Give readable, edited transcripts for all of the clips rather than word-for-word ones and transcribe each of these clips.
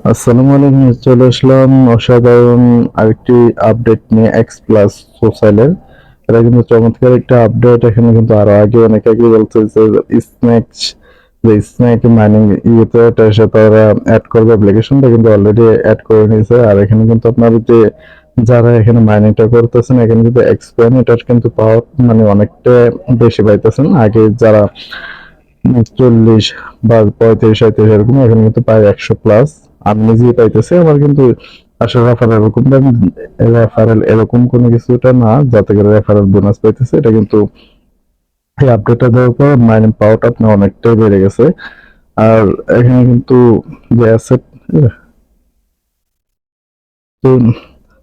আসসালামু আলাইকুম, চলে আসলাম অসাধারণ আরেকটি আপডেট নিয়ে এক্স প্লাস সোশ্যালের। এটা কিন্তু চমৎকার একটা আপডেট। এখানে কিন্তু আরো আগে অনেক আগে বলছে যে স্ন্যাক মাইনিং ইয়েতে এটার সাথে ওরা অ্যাড করবে, অ্যাপ্লিকেশনটা কিন্তু অলরেডি অ্যাড করে নিয়েছে। আর এখানে কিন্তু আপনার যে যারা এখানে মাইনিংটা করতেছেন, এখানে কিন্তু এক্সপেন এটার কিন্তু পাওয়ার মানে অনেকটা বেশি পাইতেছেন। আগে যারা 40 বা 35-37 এরকম, এখন কিন্তু প্রায় 100+। আমি নিজেই পাইতেছি। আমার কিন্তু আসলে রেফারেল এরকম কোনো কিছুটা না যাতে করে রেফারেল বোনাস পাইতেছে। এটা কিন্তু এই আপডেটটা দেওয়ার পর মাইনিং পাওয়ারটা আপনার অনেকটাই বেড়ে গেছে। আর এখানে কিন্তু যে অ্যাসেট, তো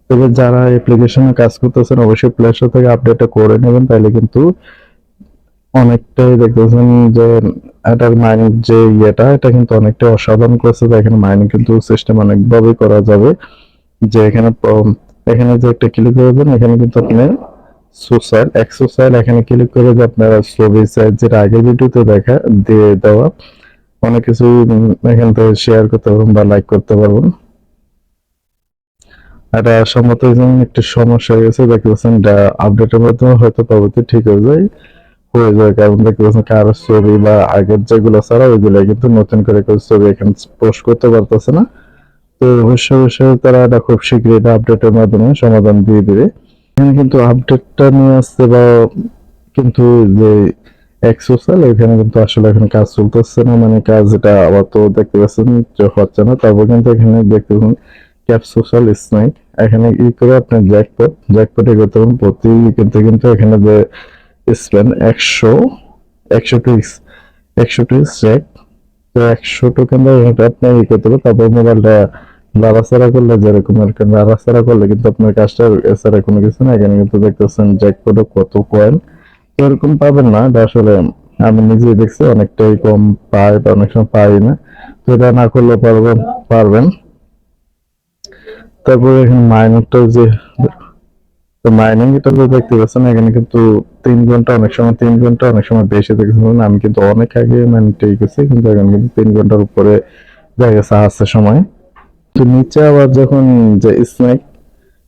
তবে যারা অ্যাপ্লিকেশনে কাজ করতেছেন অবশ্যই প্লে স্টোর থেকে আপডেটটা করে নেবেন, তাহলে কিন্তু অনেকটাই দেখতেছেন যে এটার মাইনিং যে ইয়েটা এটা কিন্তু অনেকটা অসাধারণ করেছে। এখানে মাইনিং কিন্তু সিস্টেম অনেকভাবে করা যাবে। যে এখানে এখানে যে একটা ক্লিক করবেন, এখানে কিন্তু আপনি সোশ্যাল এক্সোসাইল এখানে ক্লিক করে যে আপনারা ছবি সাইজ যেটা আগের ভিডিওতে দেখা দিয়ে দেওয়া অনেক কিছু এখান থেকে শেয়ার করতে পারবেন বা লাইক করতে পারবেন। এটা সম্মত একটু সমস্যা হয়ে গেছে, দেখতে পাচ্ছেন আপডেটের মাধ্যমে হয়তো পরবর্তী ঠিক হয়ে যায় কারণ দেখতে পাচ্ছেন কারো ছবি বা আগের যেগুলো ছাড়া ওইগুলো কিন্তু নতুন করে কেউ ছবি এখানে পোস্ট করতে পারতেছে না। তো অবশ্যই তারা এটা খুব শীঘ্রই এটা আপডেটের মাধ্যমে সমাধান দিয়ে দিবে। এখানে কিন্তু আপডেটটা নিয়ে আসছে বা কিন্তু যে এক্সোসাল এখানে কিন্তু আসলে এখানে কাজ চলতেছে না, মানে কাজ এটা আবার তো দেখতে পাচ্ছেন যে হচ্ছে না। তারপর কিন্তু এখানে দেখতে পাচ্ছেন ক্যাপ সোশ্যাল স্নাইক এখানে ই করে আপনার জ্যাকপটে করতে পারেন প্রতি কিন্তু এখানে যে স্পেন 100 জ্যাক, তো 100 টোকেন আপনার ই করতে হবে। তারপর মোবাইলটা নাড়াচাড়া করলে যেরকম এরকম নাড়াচাড়া করলে কিন্তু আপনার কাজটা এছাড়া কোনো কিছু না। এখানে কিন্তু দেখতেছেন জ্যাকপটে কত কয়েন, তো এরকম পাবেন না। এটা আসলে আমি নিজেই দেখছি অনেকটাই কম পাই বা অনেক সময় পাই না। তো এটা না করলে পারবেন। তারপরে এখানে মাইনিংটাও যে, তো মাইনিং এটা যে দেখতে পাচ্ছেন এখানে কিন্তু 3 ঘন্টা, অনেক সময় 3 ঘন্টা, অনেক সময় বেশি দেখেছিলেন। আমি কিন্তু অনেক আগে মাইনিংটা গেছি, কিন্তু এখন কিন্তু 3 ঘন্টার উপরে দেখা গেছে আছে সময়। তো নিচে আবার যখন যে স্নেক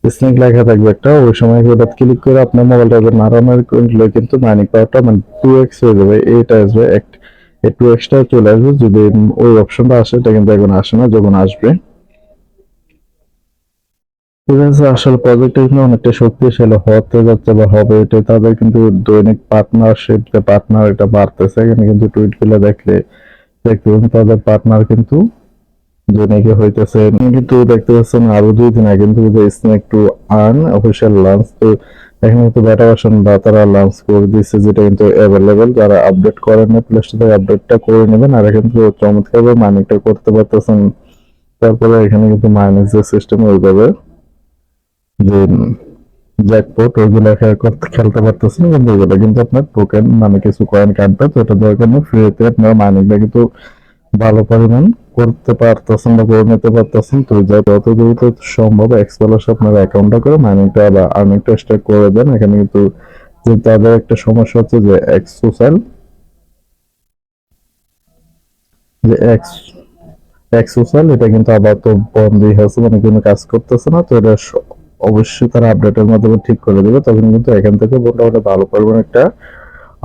স্নেক লেখা থাকবে একটা, ওই সময় ওটা ক্লিক করে আপনার মোবাইলটা নাড়ানোর করলে কিন্তু মাইনিং পাওয়ারটা মানে 2x হয়ে যাবে। এটা আসবে এই 2x টা চলে আসবে যদি ওই অপশনটা আসে। এটা কিন্তু এখন আসে না, যখন আসবে ঠিক আছে। আসলে প্রজেক্টটা কিন্তু অনেকটা শক্তিশালী হতে যাচ্ছে বা হবে, এটা তাদের কিন্তু দৈনিক পার্টনারশিপ যে পার্টনার এটা বাড়তেছে। এখানে কিন্তু টুইট গুলো দেখলে দেখতে পাবেন তাদের পার্টনার কিন্তু দৈনিকে হইতেছে। কিন্তু দেখতে পাচ্ছেন আরো 2 দিন আগে কিন্তু যে snake to earn official launch, তো এখানে কিন্তু বেটা ভার্সন বা তারা লঞ্চ করে দিচ্ছে, যেটা কিন্তু অ্যাভেলেবেল। যারা আপডেট করেন না প্লে স্টোর থেকে আপডেটটা করে নেবেন। আর এখানে কিন্তু চমৎকার মাইনিংটা করতে পারতেছেন। তারপরে এখানে কিন্তু মাইনিং যে সিস্টেম ওইভাবে যে জ্যাকপট ওইগুলো খেলতে পারতেছেন, কিন্তু ওইগুলো কিন্তু আপনার টোকেন মানে কিছু কয়েন কাটবে। তো এটা দেওয়ার জন্য ফ্রিতে আপনার মাইনিংটা কিন্তু ভালো পরিমাণ করতে পারতেছেন বা করে নিতে পারতেছেন। তো যত দ্রুত সম্ভব এক্সপ্লোর আপনার অ্যাকাউন্টটা করে মাইনিংটা বা আর্নিংটা স্টার্ট করে দেন। এখানে কিন্তু যে তাদের একটা সমস্যা হচ্ছে যে যে এক্স এক্সোসাল এটা কিন্তু আবার তো বন্ধই হয়েছে, মানে কোনো কাজ করতেছে না। তো এটা অবশ্যই তারা আপডেটের মাধ্যমে ঠিক করে দেবে, তখন কিন্তু এখান থেকে মোটামুটি ভালো পরিমাণ একটা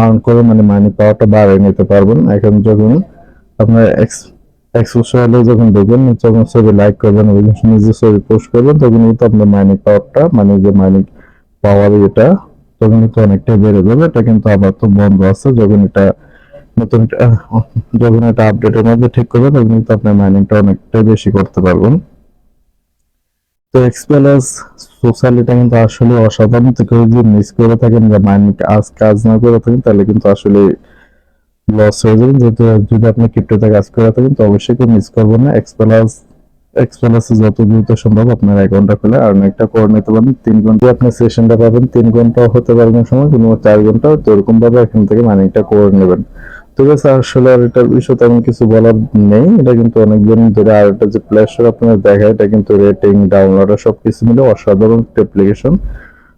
আর্ন করে মানে মানি পাওয়ারটা বাড়িয়ে নিতে পারবেন। এখন যখন আপনার এক্সোসালে যখন দেখবেন যখন ছবি লাইক করবেন এবং নিজে ছবি পোস্ট করবেন, তখন কিন্তু আপনার মাইনিং পাওয়ারটা মানে যে মাইনিং পাওয়ার এটা তখন কিন্তু অনেকটাই বেড়ে যাবে। এটা কিন্তু আবার তো বন্ধ আছে, যখন এটা নতুন যখন এটা আপডেটের মধ্যে ঠিক করবেন তখন কিন্তু আপনার মাইনিংটা অনেকটাই বেশি করতে পারবেন। তো এক্সপেলাস সোশ্যালিটা কিন্তু আসলে অসাধারণ। তো কেউ যদি মিস করে থাকেন বা মাইনিং কাজ না করে থাকেন, তাহলে কিন্তু আসলে লস হয়ে যাবেন। যেহেতু যদি আপনি ক্রিপ্টোতে কাজ করে থাকেন তো অবশ্যই কেউ মিস করবেন না। এক্সপেলাসে যত দ্রুত সম্ভব আপনার অ্যাকাউন্টটা খুলে আর্নিংটা করে নিতে পারবেন। 3 ঘন্টা আপনার সেশনটা পাবেন, 3 ঘন্টা হতে পারবেন সময়, কোনো 4 ঘন্টা, তো এরকম ভাবে এখান থেকে মাইনিংটা করে নেবেন। ঠিক আছে, আসলে আর এটার বিষয়ে তেমন কিছু বলার নেই। এটা কিন্তু অনেকদিন ধরে, আর এটা যে প্লে স্টোর আপনার দেখায়, এটা কিন্তু রেটিং ডাউনলোড সবকিছু মিলে অসাধারণ একটা অ্যাপ্লিকেশন।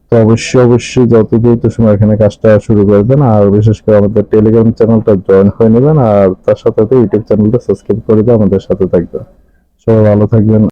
তো অবশ্যই যত দ্রুত সময় এখানে কাজটা শুরু করে দেন। আর বিশেষ করে আমাদের টেলিগ্রাম চ্যানেলটা জয়েন হয়ে নেবেন, আর তার সাথে ইউটিউব চ্যানেলটা সাবস্ক্রাইব করে দিয়ে আমাদের সাথে থাকবেন। সবাই ভালো থাকবেন।